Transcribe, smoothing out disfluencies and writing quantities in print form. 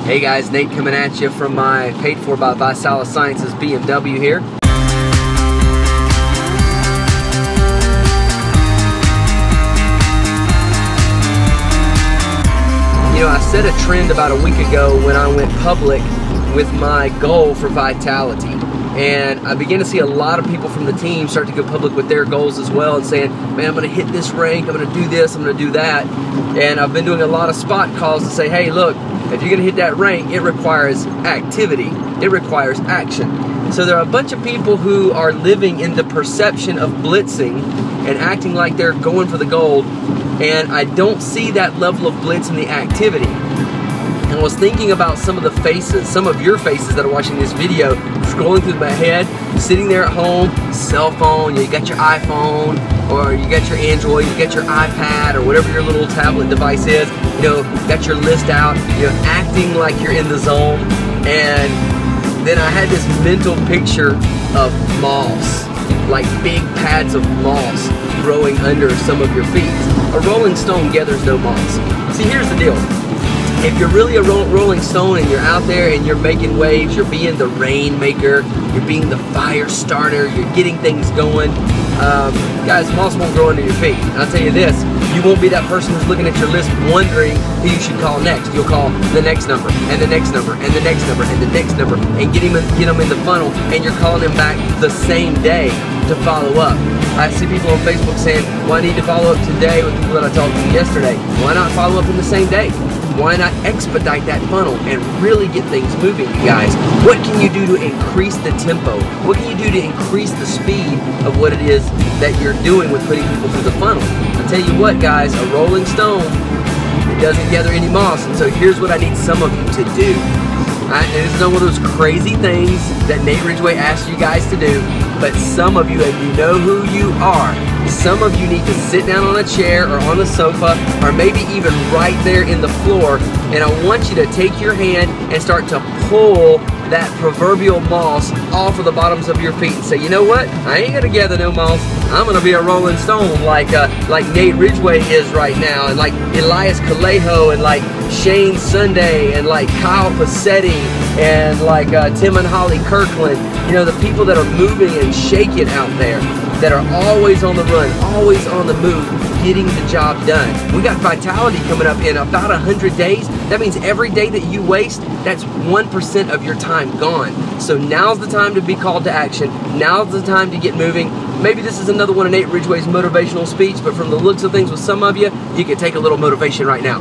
Hey guys, Nate coming at you from my paid for by Visalis Sciences BMW here. You know, I set a trend about a week ago when I went public with my goal for vitality. And I began to see a lot of people from the team start to go public with their goals as well and saying, man, I'm going to hit this rank, I'm going to do this, I'm going to do that. And I've been doing a lot of spot calls to say, hey, look, if you're going to hit that rank, it requires activity. It requires action. So there are a bunch of people who are living in the perception of blitzing and acting like they're going for the gold. And I don't see that level of blitz in the activity. And I was thinking about some of the faces, some of your faces that are watching this video, scrolling through my head, sitting there at home, cell phone, you got your iPhone, or you got your Android, you got your iPad, or whatever your little tablet device is, you know, got your list out, you know, acting like you're in the zone. And then I had this mental picture of moss, like big pads of moss growing under some of your feet. A rolling stone gathers no moss. See, here's the deal. If you're really a rolling stone and you're out there and you're making waves, you're being the rainmaker, you're being the fire starter, you're getting things going, guys, moss won't grow under your feet. And I'll tell you this, you won't be that person who's looking at your list wondering who you should call next. You'll call the next number, and the next number, and the next number, and the next number, and get them in the funnel, and you're calling them back the same day to follow up. I see people on Facebook saying, well, I need to follow up today with people that I talked to yesterday. Why not follow up in the same day? Why not expedite that funnel and really get things moving, you guys? What can you do to increase the tempo? What can you do to increase the speed of what it is that you're doing with putting people through the funnel? I'll tell you what, guys, a rolling stone, it doesn't gather any moss. And so here's what I need some of you to do. And this is one of those crazy things that Nate Ridgeway asked you guys to do, but some of you, and you know who you are, some of you need to sit down on a chair or on the sofa or maybe even right there in the floor, and I want you to take your hand and start to pull that proverbial moss off of the bottoms of your feet and say, you know what? I ain't gonna gather no moss. I'm gonna be a rolling stone like Nate Ridgeway is right now, and like Elias Kalejo, and like Shane Sunday, and like Kyle Passetti, and like Tim and Holly Kirkland. You know, the people that are moving and shaking out there, that are always on the run, always on the move, getting the job done. We got vitality coming up in about 100 days. That means every day that you waste, that's 1% of your time gone. So now's the time to be called to action. Now's the time to get moving. Maybe this is another one of Nate Ridgeway's motivational speech, but from the looks of things with some of you, you can take a little motivation right now.